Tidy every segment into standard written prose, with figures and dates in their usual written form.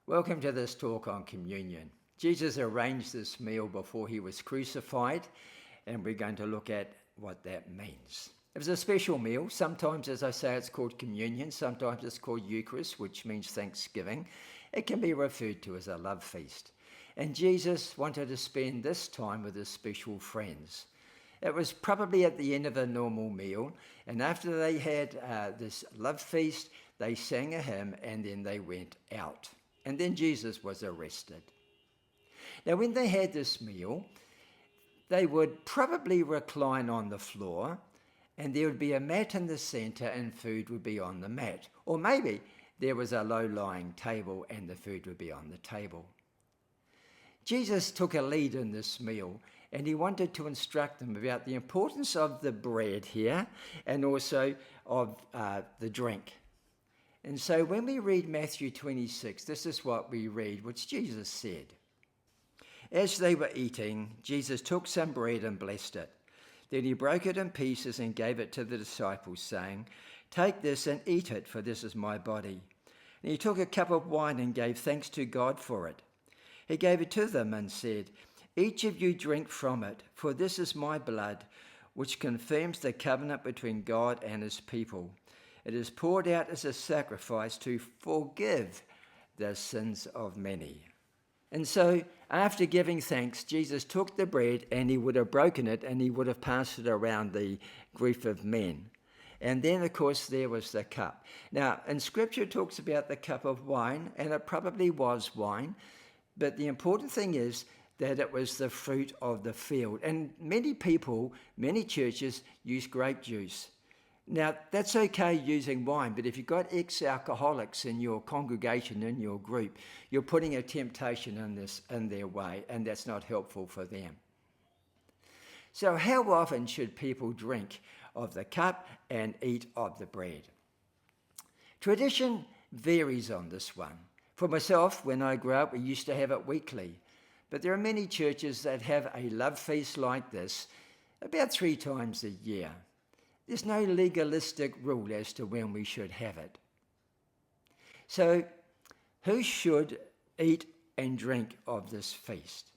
Welcome to this talk on communion. Jesus arranged this meal before he was crucified, and we're going to look at what that means. It was a special meal. Sometimes, as I say, it's called communion. Sometimes it's called Eucharist, which means thanksgiving. It can be referred to as a love feast. And Jesus wanted to spend this time with his special friends. It was probably at the end of a normal meal, and after they had this love feast, they sang a hymn, and then they went out. And then Jesus was arrested. Now, when they had this meal, they would probably recline on the floor, and there would be a mat in the center, and food would be on the mat. Or maybe there was a low-lying table, and the food would be on the table. Jesus took a lead in this meal, and he wanted to instruct them about the importance of the bread here, and also of the drink. And so when we read Matthew 26, this is what we read, which Jesus said. As they were eating, Jesus took some bread and blessed it. Then he broke it in pieces and gave it to the disciples, saying, "Take this and eat it, for this is my body." And he took a cup of wine and gave thanks to God for it. He gave it to them and said, "Each of you drink from it, for this is my blood, which confirms the covenant between God and his people. It is poured out as a sacrifice to forgive the sins of many." And so, after giving thanks, Jesus took the bread and he would have broken it and he would have passed it around the group of men. And then, of course, there was the cup. Now, in Scripture it talks about the cup of wine, and it probably was wine, but the important thing is that it was the fruit of the field. And many people, many churches use grape juice. Now, that's okay using wine, but if you've got ex-alcoholics in your congregation, in your group, you're putting a temptation in their way, and that's not helpful for them. So how often should people drink of the cup and eat of the bread? Tradition varies on this one. For myself, when I grew up, we used to have it weekly, but there are many churches that have a love feast like this about 3 times a year. There's no legalistic rule as to when we should have it. So, who should eat and drink of this feast?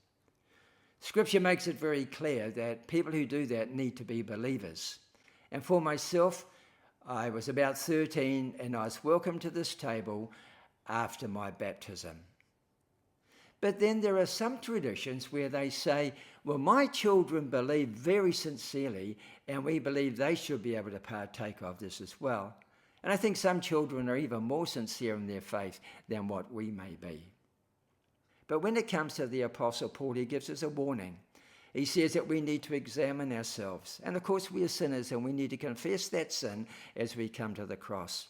Scripture makes it very clear that people who do that need to be believers. And for myself, I was about 13 and I was welcomed to this table after my baptism. But then there are some traditions where they say, well, my children believe very sincerely, and we believe they should be able to partake of this as well. And I think some children are even more sincere in their faith than what we may be. But when it comes to the Apostle Paul, he gives us a warning. He says that we need to examine ourselves. And of course, we are sinners, and we need to confess that sin as we come to the cross.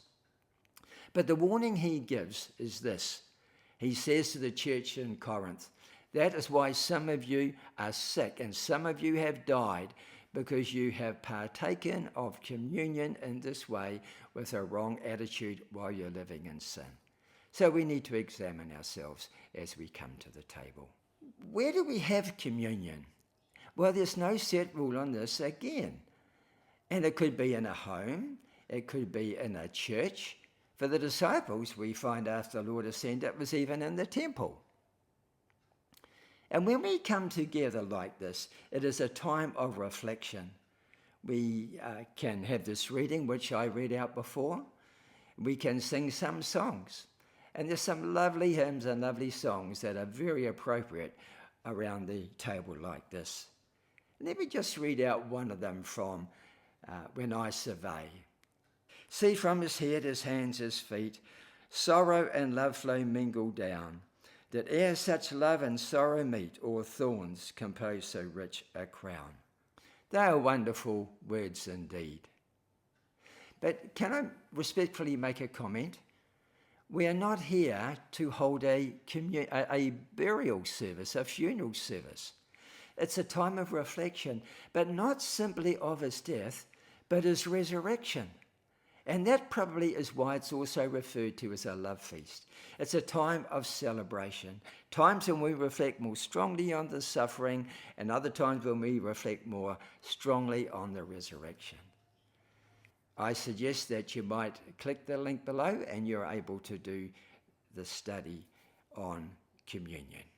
But the warning he gives is this. He says to the church in Corinth, that is why some of you are sick and some of you have died, because you have partaken of communion in this way with a wrong attitude while you're living in sin. So we need to examine ourselves as we come to the table. Where do we have communion? Well, there's no set rule on this again. And it could be in a home, it could be in a church. For the disciples, we find after the Lord ascended, it was even in the temple. And when we come together like this, it is a time of reflection. We can have this reading, which I read out before. We can sing some songs. And there's some lovely hymns and lovely songs that are very appropriate around the table like this. Let me just read out one of them from When I Survey. See from his head, his hands, his feet, sorrow and love flow mingle down, that ere such love and sorrow meet, o'er thorns compose so rich a crown. They are wonderful words indeed. But can I respectfully make a comment? We are not here to hold a burial service, a funeral service. It's a time of reflection, but not simply of his death, but his resurrection. And that probably is why it's also referred to as a love feast. It's a time of celebration, times when we reflect more strongly on the suffering, and other times when we reflect more strongly on the resurrection. I suggest that you might click the link below and you're able to do the study on communion.